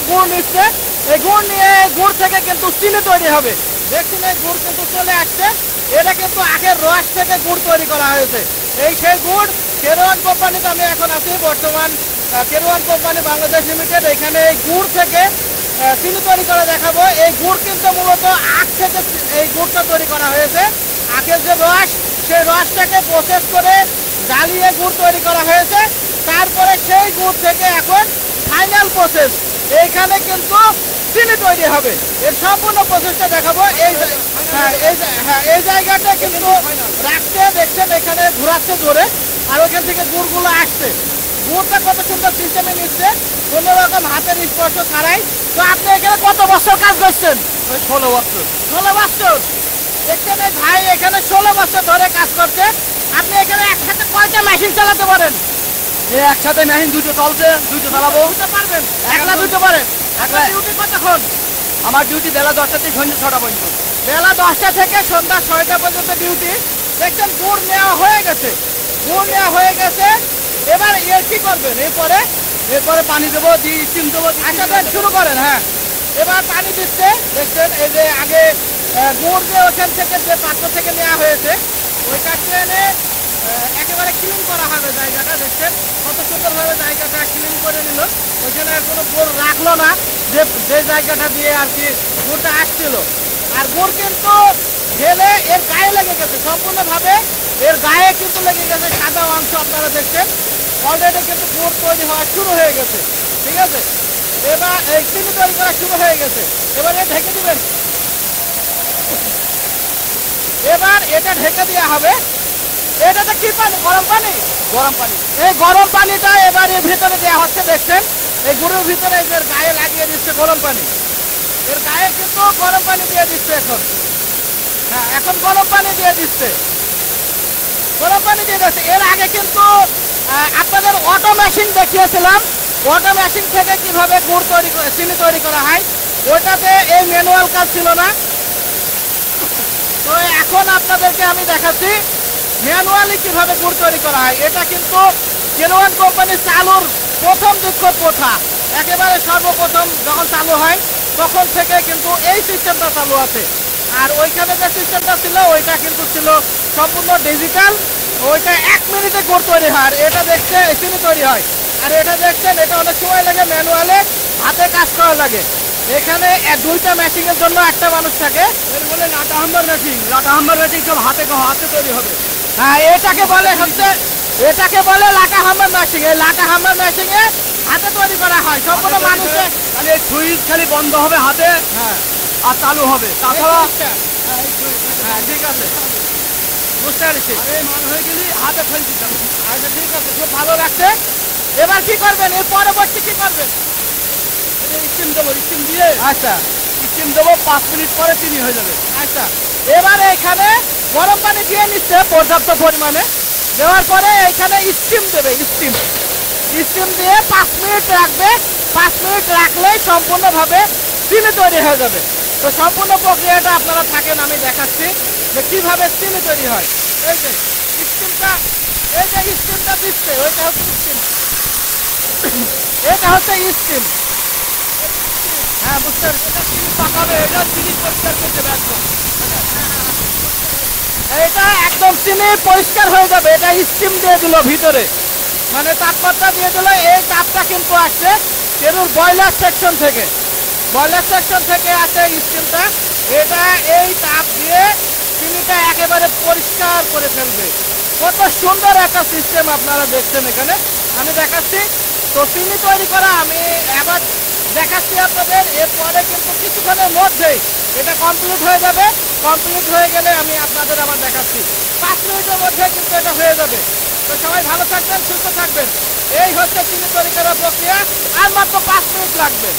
গুড় নিচ্ছে। এই গুড় নিয়ে গুড় থেকে কিন্তু চিনি তৈরি হবে। দেখুন এই গুড় কিন্তু চলে আসছে। এটা কিন্তু আগের রস থেকে গুড় তৈরি করা হয়েছে। এই সেই গুড় কেরোয়ান কোম্পানিতে আমি এখন আছি বর্তমান। কেরোয়ান কোম্পানি বাংলাদেশ লিমিটেড, এখানে এই গুড় থেকে চিনি তৈরি করে দেখাবো। এই গুড় কিন্তু মূলত আখ থেকে এই গুড়টা তৈরি করা হয়েছে। আখের যে রস, সেই রসটাকে প্রসেস করে জ্বালিয়ে গুড় তৈরি করা হয়েছে। তারপরে সেই গুড় থেকে এখন ফাইনাল প্রসেস, এইখানে কিন্তু চিনি তৈরি হবে। এর সম্পূর্ণ প্রসেসটা দেখাবো। এই জায়গাটা কিন্তু রাখছে, দেখছেন এখানে ঘোরাচ্ছে জোরে, আর ওখান থেকে গুড়গুলো আসছে। গুড়টা কত সুন্দর সিস্টেমে নিচ্ছে, কোনো রকম হাতের স্পর্শ ছাড়াই। তো আপনি এখানে কত বছর কাজ করছেন? 16 বছর। 16 বছর। দেখছেন এই ভাই এখানে 16 বছর ধরে কাজ করছে। আপনি এখানে একসাথে কয়টা মেশিন চালাতে পারেন? একসাথে মেশিন দুটো চলছে, দুটো চালাবো। দুটো পারবেন? একলা দুটো পারেন? একলা ডিউটি কতক্ষণ? আমার ডিউটি বেলা 10টা থেকে সন্ধ্যা 6টা পর্যন্ত। বেলা 10টা থেকে সন্ধ্যা 6টা পর্যন্ত ডিউটি। দেখছেন গুড় নেওয়া হয়ে গেছে, গুড় নেওয়া হয়ে গেছে। এবার এর কি করবেন? এরপরে পানি দেবো, দিয়ে স্টিম দেবো। আচ্ছা দেন, শুরু করেন। হ্যাঁ, এবার পানি দিচ্ছে। দেখছেন এই যে আগে গুড় যে ওখান থেকে যে পাত্র থেকে নেওয়া হয়েছে, ওই কাছে এনে একেবারে ক্লিন করা হবে জায়গাটা। দেখছেন কত সুন্দরভাবে জায়গাটা ক্লিন করে নিল। ওইখানে আর কোনো গুড় রাখলো না, যে যে জায়গাটা দিয়ে আর কি গুড়টা আসছিল। আর গুড় কিন্তু ঢেলে এর গায়ে লেগে গেছে সম্পূর্ণভাবে। এর গায়ে কিন্তু লেগে গেছে সাদা অংশ, আপনারা দেখছেন। অলরেডি কিন্তু গুড় তৈরি হওয়া শুরু হয়ে গেছে। ঠিক আছে, এবার এই চিনি তৈরি করা শুরু হয়ে গেছে। এবার এটা ঢেকে দিবেন। এবার এটা ঢেকে দেওয়া হবে। এটাতে কি পানি? গরম পানি। গরম পানি। এই গরম পানিটা এবার এর ভিতরে দেওয়া হচ্ছে। দেখছেন এই গুড়ের ভিতরে এর গায়ে লাগিয়ে দিচ্ছে গরম পানি। এর গায়ে কিন্তু গরম পানি দিয়ে দিচ্ছে এখন। হ্যাঁ, এখন গরম পানি দিয়ে দিচ্ছে, গরম পানি দিয়ে দিচ্ছে। এর আগে কিন্তু আপনাদের অটো মেশিন দেখিয়েছিলাম। অটো মেশিন থেকে কিভাবে গুড় তৈরি চিনি তৈরি করা হয়, ওইটাতে এই ম্যানুয়াল কাজ ছিল না। তো এখন আপনাদেরকে আমি দেখাচ্ছি ম্যানুয়ালি কিভাবে গুড় তৈরি করা হয়। এটা কিন্তু কেরোয়ান কোম্পানির চালুর প্রথম দীক্ষক প্রথা, একেবারে সর্বপ্রথম যখন চালু হয় তখন থেকে কিন্তু এই সিস্টেমটা চালু আছে। আর ওইখানে যে সিস্টেমটা ছিল ওইটা কিন্তু ছিল সম্পূর্ণ ডিজিটাল। ওইটা 1 মিনিটে গুড় তৈরি হয়, আর এটা দেখছে চিনি তৈরি হয়। আর এটা দেখছেন এটা অনেক সময় লাগে, ম্যানুয়ালে হাতে কাজ করা লাগে। এখানে দুইটা মেশিনের জন্য একটা মানুষ থাকে। এর বলে লাটা হাম্বার মেশিন। লাটা হাম্বার মেশিন সব হাতে তৈরি হবে। হ্যাঁ, এটাকে বলে লাটা হাম্বার মেশিন। এই লাটা হাম্বার মেশিনে হাতে তৈরি করা হয় সম্পূর্ণ মানুষে। খালি সুইচ খালি বন্ধ হবে হাতে, হ্যাঁ, আর চালু হবে। তাছাড়া হ্যাঁ ঠিক আছে, বুঝতে পারছি। মান হয়ে গেলে হাতে ফেল দিতে হবে। আচ্ছা ঠিক আছে, খুব ভালো লাগছে। এবার কি করবেন? এর পরবর্তী কি করবেন? স্টিম দেবো, স্টিম দিয়ে আচ্ছা, স্টিম দেবো, 5 মিনিট পরে চিনি হয়ে যাবে। আচ্ছা, এবারে এখানে গরম পানি দিয়ে নিচ্ছে পর্যাপ্ত পরিমাণে। দেওয়ার পরে এখানে স্টিম দেবে। স্টিম দিয়ে 5 মিনিট রাখবে। 5 মিনিট রাখলেই সম্পূর্ণভাবে চিনি তৈরি হয়ে যাবে। তো সম্পূর্ণ প্রক্রিয়াটা আপনারা থাকেন, আমি দেখাচ্ছি যে কিভাবে চিনি তৈরি হয়। এই যে স্টিমটা দিচ্ছে, ওইটা হচ্ছে স্টিম। এটা হচ্ছে স্টিম। হ্যাঁ, বুঝতে পারছি। এটা চিনি পাকাবে, এটা চিনি পরিষ্কার করতে হবে একদম। এটা একদম চিনি পরিষ্কার হয়ে যাবে। এটা স্টিম দিয়ে দিল ভিতরে, মানে তাপমাত্রা দিয়ে দিল। এই তাপটা কিন্তু আসছে কেরুর বয়লার সেকশন থেকে। বয়লার সেকশন থেকে আসে স্টিমটা। এটা এই তাপ দিয়ে চিনিটা একেবারে পরিষ্কার করে ফেলবে। কত সুন্দর একটা সিস্টেম আপনারা দেখছেন এখানে, আমি দেখাচ্ছি। তো চিনি তৈরি করা আমি এবার দেখাচ্ছি আপনাদের। এরপরে কিন্তু কিছুক্ষণের মধ্যেই এটা কমপ্লিট হয়ে যাবে। কমপ্লিট হয়ে গেলে আমি আপনাদের আবার দেখাচ্ছি। 5 মিনিটের মধ্যে কিন্তু এটা হয়ে যাবে। তো সবাই ভালো থাকবেন, সুস্থ থাকবেন। এই হচ্ছে চিনি তৈরি করার প্রক্রিয়া, আর মাত্র 5 মিনিট লাগবে।